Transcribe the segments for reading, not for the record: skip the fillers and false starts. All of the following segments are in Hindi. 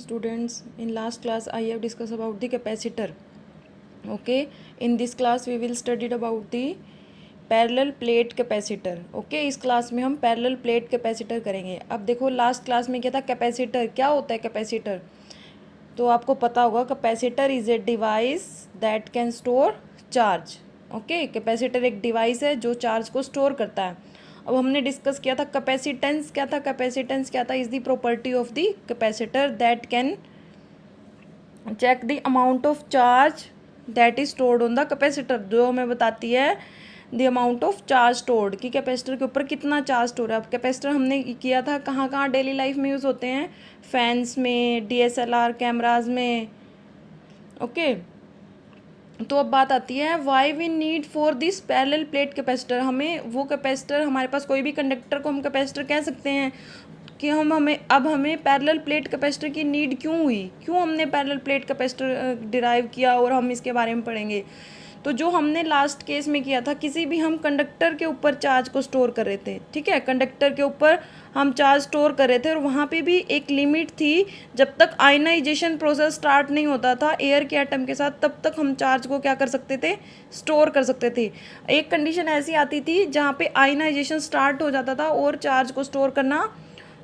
students. In last class I have discussed about the capacitor. Okay, in this class we will studied about the parallel plate capacitor. Okay, इस क्लास में हम पैरेलल प्लेट कैपेसिटर करेंगे. अब देखो लास्ट क्लास में क्या था, कैपेसिटर क्या होता है. कैपेसिटर तो आपको पता होगा, capacitor is a device that can store charge. Okay, capacitor एक डिवाइस है जो चार्ज को स्टोर करता है. अब हमने डिस्कस किया था कैपेसिटेंस क्या था. कैपेसिटेंस क्या था, is the property of the capacitor that can check the amount of charge that is stored on the capacitor, जो हमें बताती है the amount of charge stored, कि कैपेसिटर के ऊपर कितना चार्ज स्टोर है. अब कैपेसिटर हमने किया था कहाँ कहाँ डेली लाइफ में यूज़ होते हैं, फैंस में, DSLR कैमराज में. ओके, तो अब बात आती है why we need for this parallel plate capacitor. हमें वो कैपेसिटर, हमारे पास कोई भी कंडक्टर को हम कैपेसिटर कह सकते हैं कि हमें पैरेलल प्लेट कैपेसिटर की नीड क्यों हुई, क्यों हमने पैरेलल प्लेट कैपेसिटर डिराइव किया, और हम इसके बारे में पढ़ेंगे. तो जो हमने लास्ट केस में किया था, किसी भी हम कंडक्टर के ऊपर चार्ज को स्टोर कर रहे थे. ठीक है, कंडक्टर के ऊपर हम चार्ज स्टोर कर रहे थे, और वहाँ पे भी एक लिमिट थी. जब तक आयनाइजेशन प्रोसेस स्टार्ट नहीं होता था एयर के एटम के साथ, तब तक हम चार्ज को क्या कर सकते थे, स्टोर कर सकते थे. एक कंडीशन ऐसी आती थी जहाँ पे आयनाइजेशन स्टार्ट हो जाता था और चार्ज को स्टोर करना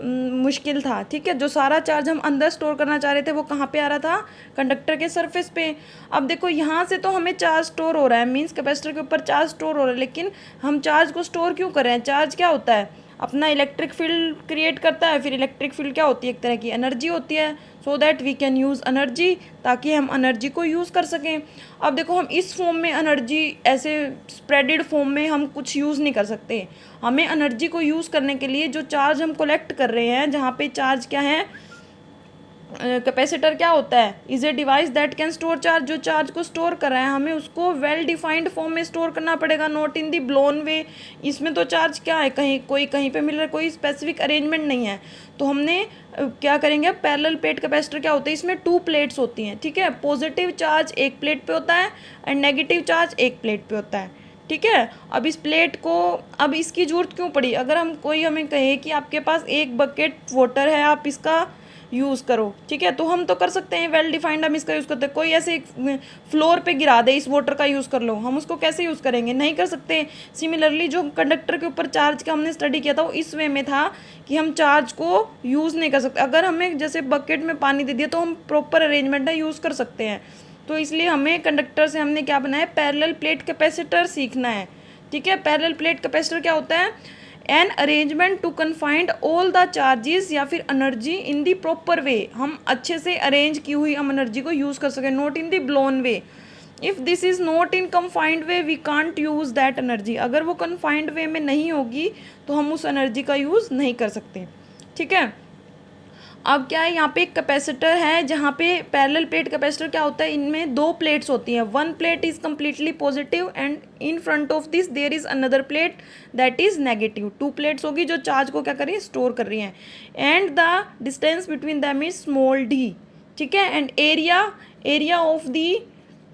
मुश्किल था. ठीक है, जो सारा चार्ज हम अंदर स्टोर करना चाह रहे थे वो कहाँ पे आ रहा था, कंडक्टर के सरफेस पे. अब देखो यहाँ से तो हमें चार्ज स्टोर हो रहा है, मींस कैपेसिटर के ऊपर चार्ज स्टोर हो रहा है, लेकिन हम चार्ज को स्टोर क्यों कर रहे हैं. चार्ज क्या होता है, अपना इलेक्ट्रिक फील्ड क्रिएट करता है. फिर इलेक्ट्रिक फील्ड क्या होती है, एक तरह की एनर्जी होती है, so that we can use energy, ताकि हम एनर्जी को यूज़ कर सकें. अब देखो हम इस फॉर्म में एनर्जी, ऐसे स्प्रेडेड फॉर्म में हम कुछ यूज़ नहीं कर सकते. हमें एनर्जी को यूज़ करने के लिए जो चार्ज हम कलेक्ट कर रहे हैं, जहाँ पे चार्ज क्या है, कैपेसिटर क्या होता है, is a device that can store charge. जो चार्ज को स्टोर कर रहा है, हमें उसको वेल डिफाइंड फॉर्म में स्टोर करना पड़ेगा, नॉट इन दी ब्लोन वे. इसमें तो चार्ज क्या है, कहीं पे मिल रहा है, कोई स्पेसिफिक अरेंजमेंट नहीं है. तो हमने क्या करेंगे, पैरेलल प्लेट कैपेसिटर क्या होता है, इसमें 2 प्लेट्स होती हैं. ठीक है, पॉजिटिव चार्ज एक प्लेट पे होता है एंड नेगेटिव चार्ज एक प्लेट पे होता है. ठीक है, अब इस प्लेट को, अब इसकी ज़रूरत क्यों पड़ी. अगर हमें कहे कि आपके पास एक बकेट वाटर है, आप इसका यूज़ करो. ठीक है, तो हम तो कर सकते हैं, वेल डिफाइंड हम इसका यूज़ करते हैं. कोई ऐसे फ्लोर पे गिरा दे, इस वाटर का यूज़ कर लो, हम उसको कैसे यूज़ करेंगे, नहीं कर सकते. सिमिलरली जो कंडक्टर के ऊपर चार्ज का हमने स्टडी किया था, वो इस वे में था कि हम चार्ज को यूज़ नहीं कर सकते. अगर हमें जैसे बकेट में पानी दे दिया तो हम प्रॉपर अरेंजमेंट है यूज़ कर सकते हैं. तो इसलिए हमें कंडक्टर से हमने क्या बनाया, पैरेलल प्लेट कैपेसिटर सीखना है. ठीक है, पैरेलल प्लेट कैपेसिटर क्या होता है, an arrangement to confined all the charges या फिर energy in the proper way. हम अच्छे से अरेंज की हुई हम एनर्जी को यूज़ कर सकें, not in the blown way. If this is not in confined way we can't use that energy. अगर वो कन्फाइंड वे में नहीं होगी तो हम उस एनर्जी का यूज़ नहीं कर सकते. ठीक है, अब क्या है, यहाँ पे एक कैपेसिटर है, जहाँ पे पैरेलल प्लेट कैपेसिटर क्या होता है, इनमें 2 प्लेट्स होती हैं. One plate is completely positive and in front of this there is another plate that is negative. 2 plates होगी जो चार्ज को क्या कर रही है, स्टोर कर रही हैं. And the distance between them is small d. ठीक है, and area of the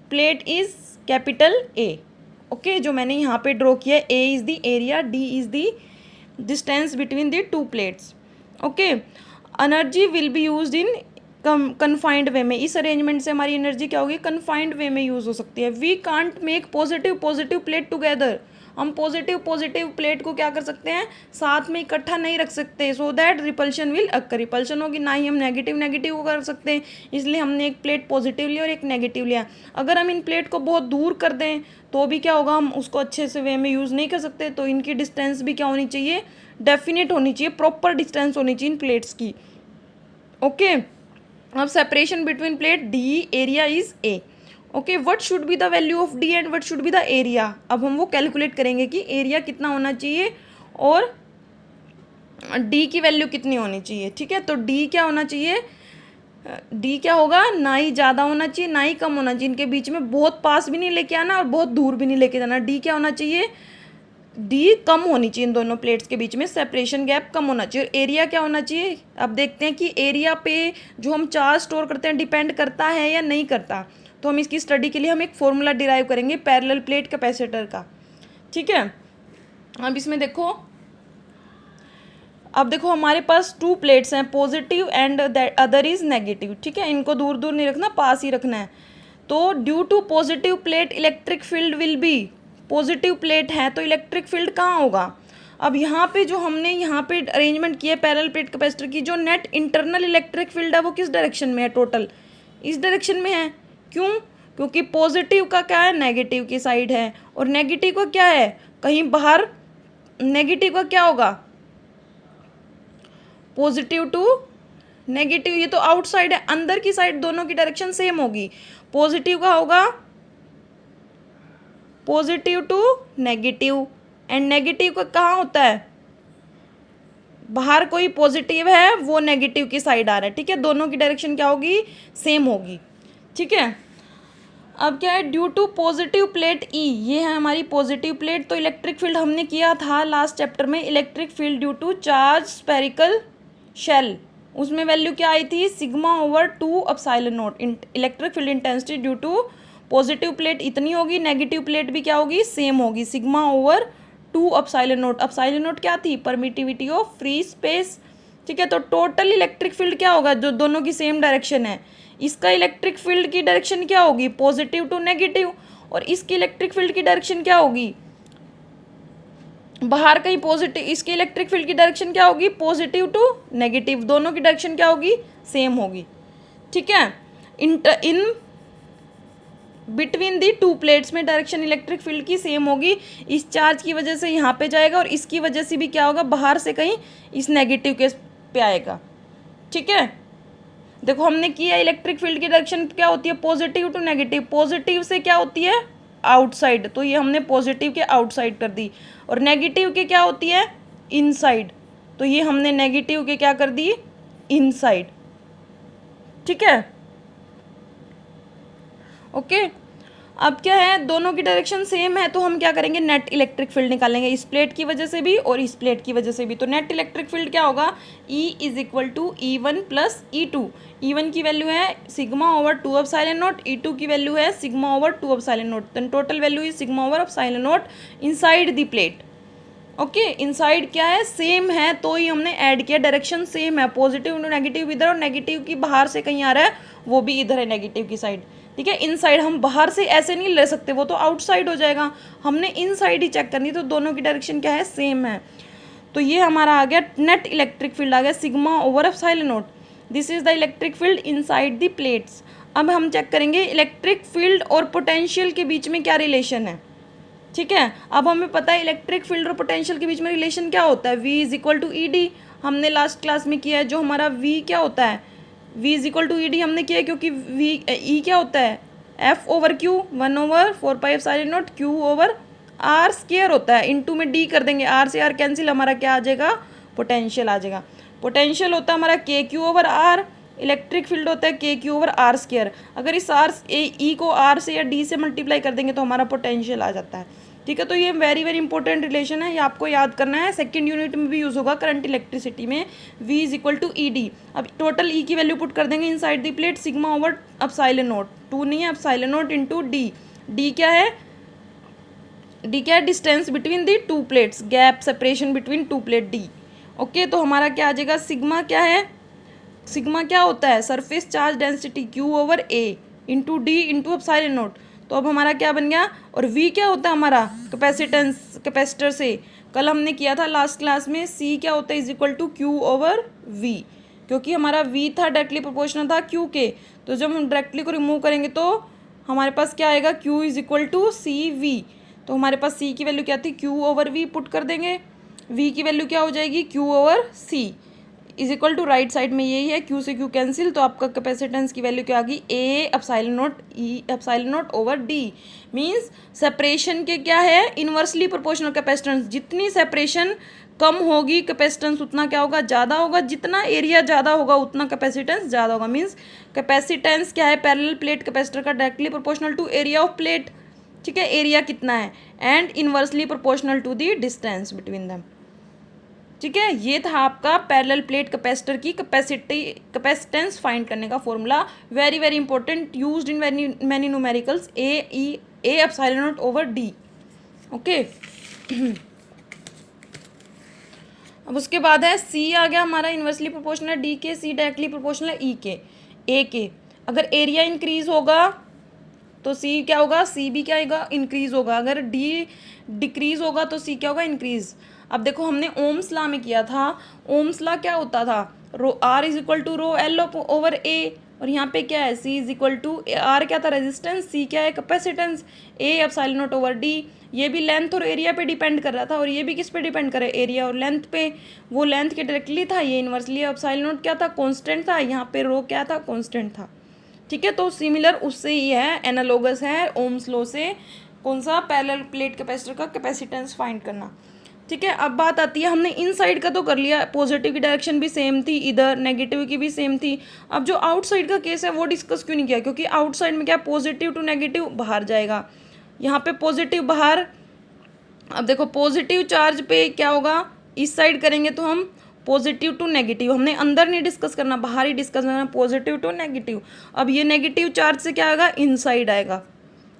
plate is capital A. Okay, जो मैंने यहाँ पे ड्रॉ किया, A is the area, D is the distance between the 2 plates. Okay, energy will be used in confined way में. इस अरेंजमेंट से हमारी एनर्जी क्या होगी, कन्फाइंड वे में यूज़ हो सकती है. We can't make positive plate together. हम पॉजिटिव प्लेट को क्या कर सकते हैं, साथ में इकट्ठा नहीं रख सकते, so that repulsion will occur. Repulsion होगी, ना ही हम नेगेटिव को कर सकते हैं. इसलिए हमने एक प्लेट पॉजिटिव लिया और एक नेगेटिव लिया. अगर हम इन प्लेट को बहुत दूर कर दें तो भी क्या होगा, हम उसको अच्छे से वे में यूज़ नहीं कर सकते. तो इनकी डिस्टेंस भी क्या होनी चाहिए, डेफिनेट होनी चाहिए, प्रॉपर डिस्टेंस होनी चाहिए इन प्लेट्स की. ओके, अब separation between plate D, area is A. Okay, what should be the value of D and what should be the area. अब हम वो कैलकुलेट करेंगे कि एरिया कितना होना चाहिए और D की वैल्यू कितनी होनी चाहिए. ठीक है, तो D क्या होना चाहिए, D क्या होगा, ना ही ज़्यादा होना चाहिए ना ही कम होना चाहिए. इनके बीच में बहुत पास भी नहीं लेके आना और बहुत दूर भी नहीं लेके जाना. D क्या होना चाहिए, D कम होनी चाहिए. इन दोनों प्लेट्स के बीच में सेपरेशन गैप कम होना चाहिए. और एरिया क्या होना चाहिए, अब देखते हैं कि एरिया पे जो हम चार्ज स्टोर करते हैं डिपेंड करता है या नहीं करता. तो हम इसकी स्टडी के लिए हम एक फॉर्मूला डिराइव करेंगे पैरेलल प्लेट कैपेसिटर का. ठीक है, अब इसमें देखो, अब देखो हमारे पास 2 प्लेट्स हैं, positive and other is negative, ठीक है, इनको दूर दूर नहीं रखना, पास ही रखना है। तो due to positive plate electric field will be, positive plate है तो इलेक्ट्रिक फील्ड कहाँ होगा। अब यहाँ पे जो हमने यहाँ पे अरेंजमेंट किया है पैरेलल प्लेट कैपेसिटर की, जो नेट इंटरनल इलेक्ट्रिक फील्ड है वो किस डायरेक्शन में है, टोटल इस डायरेक्शन में है। क्यों? क्योंकि पॉजिटिव का क्या है, नेगेटिव की साइड है, और नेगेटिव का क्या है, कहीं बाहर, नेगेटिव का क्या होगा, पॉजिटिव टू नेगेटिव, ये तो आउटसाइड है, अंदर की साइड दोनों की डायरेक्शन सेम होगी। पॉजिटिव का होगा positive to negative, and negative का कहाँ होता है, बाहर कोई पॉजिटिव है वो नेगेटिव की साइड आ रहा है, ठीक है, दोनों की डायरेक्शन क्या होगी, सेम होगी, ठीक है। अब क्या है, due to positive plate E, ये है हमारी पॉजिटिव प्लेट, तो इलेक्ट्रिक फील्ड हमने किया था लास्ट चैप्टर में, electric field due to charge spherical shell, उसमें वैल्यू क्या आई थी, sigma over 2 epsilon naught. Electric field intensity due to positive plate इतनी होगी, नेगेटिव प्लेट भी क्या होगी, सेम होगी, sigma over 2 epsilon naught. Epsilon naught क्या थी, परमिटिविटी ऑफ फ्री स्पेस, ठीक है। तो टोटल इलेक्ट्रिक फील्ड क्या होगा, जो दोनों की सेम डायरेक्शन है, इसका इलेक्ट्रिक फील्ड की डायरेक्शन क्या होगी, पॉजिटिव टू नेगेटिव, और इसकी इलेक्ट्रिक फील्ड की डायरेक्शन क्या होगी, बाहर कहीं पॉजिटिव, इसकी इलेक्ट्रिक फील्ड की डायरेक्शन क्या होगी, पॉजिटिव टू नेगेटिव, दोनों की डायरेक्शन क्या होगी, सेम होगी, ठीक है। इन बिटवीन दी 2 प्लेट्स में डायरेक्शन इलेक्ट्रिक फील्ड की सेम होगी, इस चार्ज की वजह से यहाँ पे जाएगा, और इसकी वजह से भी क्या होगा, बाहर से कहीं इस नेगेटिव के पे आएगा, ठीक है। देखो हमने किया, इलेक्ट्रिक फील्ड की डायरेक्शन क्या होती है, पॉजिटिव टू नेगेटिव, पॉजिटिव से क्या होती है, आउटसाइड, तो ये हमने पॉजिटिव के आउटसाइड कर दी, और नेगेटिव के क्या होती है, इनसाइड, तो ये हमने नेगेटिव के क्या कर दी, इनसाइड, ठीक है, ओके। अब क्या है, दोनों की डायरेक्शन सेम है, तो हम क्या करेंगे, नेट इलेक्ट्रिक फील्ड निकालेंगे, इस प्लेट की वजह से भी और इस प्लेट की वजह से भी। तो नेट इलेक्ट्रिक फील्ड क्या होगा, E is equal to E1 plus E2। E1 की वैल्यू है sigma over 2 epsilon not, E2 की वैल्यू है sigma over 2 epsilon naught, then total value is sigma over epsilon naught inside the plate, okay. Inside क्या है, सेम है, तो ही हमने ऐड किया, डायरेक्शन सेम है, पॉजिटिव टू नेगेटिव इधर, और नेगेटिव की बाहर से कहीं आ रहा है वो भी इधर है, नेगेटिव की साइड, ठीक है। इनसाइड हम बाहर से ऐसे नहीं ले सकते, वो तो आउटसाइड हो जाएगा, हमने इनसाइड ही चेक करनी, तो दोनों की डायरेक्शन क्या है, सेम है। तो ये हमारा आ गया नेट इलेक्ट्रिक फील्ड आ गया sigma over epsilon not, this is the electric field inside the plates. अब हम चेक करेंगे इलेक्ट्रिक फील्ड और पोटेंशियल के बीच में क्या रिलेशन है, ठीक है। अब हमें पता है इलेक्ट्रिक फील्ड और पोटेंशियल के बीच में रिलेशन क्या होता है, V is equal to E D, हमने लास्ट क्लास में किया है, जो हमारा V क्या होता है, V is equal to E D हमने किया है, क्योंकि E क्या होता है, F over Q, 1 over 4 pi epsilon naught Q over R square होता है, इनटू में D कर देंगे, R से R कैंसिल, हमारा क्या आ जाएगा, पोटेंशियल आ जाएगा। पोटेंशियल होता है हमारा KQ over R, electric field होता है KQ ओवर R स्क्वायर। अगर इस E को R से या D से मल्टीप्लाई कर देंगे तो हमारा पोटेंशियल आ जाता है, ठीक है। तो ये वेरी वेरी इंपॉर्टेंट रिलेशन है, ये आपको याद करना है, सेकंड यूनिट में भी यूज़ होगा करंट इलेक्ट्रिसिटी में, V is equal to E D. अब टोटल E की वैल्यू पुट कर देंगे inside the plate, sigma over epsilon naught, 2 नहीं है, epsilon naught into D, D क्या है, डी क्या है, distance between the 2 plates, gap separation between 2 plate D, okay. तो हमारा क्या आ जाएगा, सिग्मा क्या है, सिग्मा क्या होता है, surface charge density Q over A into D into epsilon not. तो अब हमारा क्या बन गया, और V क्या होता है हमारा, कैपेसिटेंस, कैपेसिटर से कल हमने किया था लास्ट क्लास में, C क्या होता है is equal to Q over V, क्योंकि हमारा V था डायरेक्टली प्रोपोर्शनल था Q के, तो जब हम डायरेक्टली को रिमूव करेंगे तो हमारे पास क्या आएगा, Q is equal to CV। तो हमारे पास C की वैल्यू क्या थी, Q ओवर V पुट कर देंगे, V की वैल्यू क्या हो जाएगी, Q over C is equal to right side में यही है, Q से Q कैंसिल, तो आपका कैपेसिटेंस की वैल्यू क्या आ गई, A epsilon not E epsilon not over D। Means separation के क्या है, इन्वर्सली प्रोपोर्शनल कैपेसिटेंस, जितनी सेपरेशन कम होगी कैपेसिटेंस उतना क्या होगा, ज़्यादा होगा, जितना एरिया ज़्यादा होगा उतना कैपेसिटेंस ज़्यादा होगा। मीन्स कैपेसिटेंस क्या है, पैरेलल प्लेट कैपेसिटर का directly proportional to area of plate, ठीक है, एरिया कितना है, and inversely proportional to the distance between them, ठीक है। ये था आपका पैरेलल प्लेट कैपेसिटर की कैपेसिटेंस फाइंड करने का formula, very very important, used in many numericals, A epsilon not over D, okay. अब उसके बाद है सी आ गया हमारा इन्वर्सली प्रोपोर्शनल डी के, सी डायरेक्टली प्रोपोर्शनल ई के, ए के। अगर एरिया इंक्रीज होगा तो सी क्या होगा, सी भी क्या होगा, इंक्रीज होगा। अगर डी डिक्रीज होगा तो सी क्या होगा, इंक्रीज। अब देखो हमने ओम्स लॉ में किया था, ओम्स लॉ क्या होता था, rho R is equal to rho L over A, और यहाँ पे क्या है C is equal to R क्या था रेजिस्टेंस, सी क्या है capacitance, A epsilon not over D. ये भी लेंथ और एरिया पे डिपेंड कर रहा था, और ये भी किस पे डिपेंड करे, एरिया और लेंथ पे। वो लेंथ के डायरेक्टली था, ये इन्वर्सली एप्सिलॉन नॉट क्या था, कांस्टेंट था, यहाँ पे रो क्या था, कांस्टेंट था। ठीक है, तो सिमिलर उससे ही है, एनालोगस है ओम्स लॉ से। कौन सा, पैरेलल प्लेट कैपेसिटर का कैपेसिटेंस फाइंड करना। ठीक है, अब बात आती है, हमने इन साइड का तो कर लिया, पॉजिटिव की डायरेक्शन भी सेम थी इधर, नेगेटिव की भी सेम थी। अब जो आउटसाइड का केस है वो डिस्कस क्यों नहीं किया, क्योंकि आउटसाइड में क्या, पॉजिटिव टू नेगेटिव बाहर जाएगा, यहाँ पे पॉजिटिव बाहर। अब देखो पॉजिटिव चार्ज पे क्या होगा, इस साइड करेंगे तो हम पॉजिटिव टू नेगेटिव, हमने अंदर नहीं डिस्कस करना, बाहर ही डिस्कस करना, पॉजिटिव टू नेगेटिव। अब ये नेगेटिव चार्ज से क्या आएगा, इनसाइड आएगा।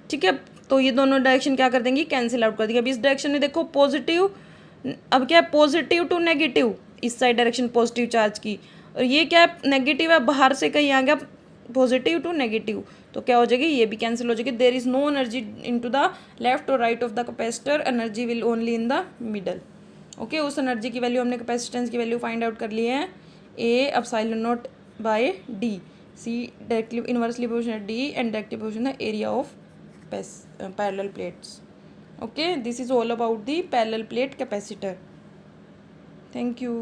ठीक है, तो ये दोनों डायरेक्शन क्या कर देंगी, कैंसिल आउट कर देंगे। अब इस डायरेक्शन में देखो पॉजिटिव, अब क्या है पॉजिटिव टू नेगेटिव, इस साइड डायरेक्शन पॉजिटिव चार्ज की, और ये क्या है नेगेटिव है, बाहर से कहीं आ गया पॉजिटिव टू नेगेटिव, तो क्या हो जाएगी, ये भी कैंसिल हो जाएगी। There is no energy into the left और right of the capacitor, energy will only in the middle. Okay, उस एनर्जी की वैल्यू हमने कैपेसिटेंस की वैल्यू फाइंड आउट कर ली है, A epsilon not by D, C directly inversely proportional D and directly proportional area of parallel plates. Okay, this is all about the parallel plate capacitor. Thank you.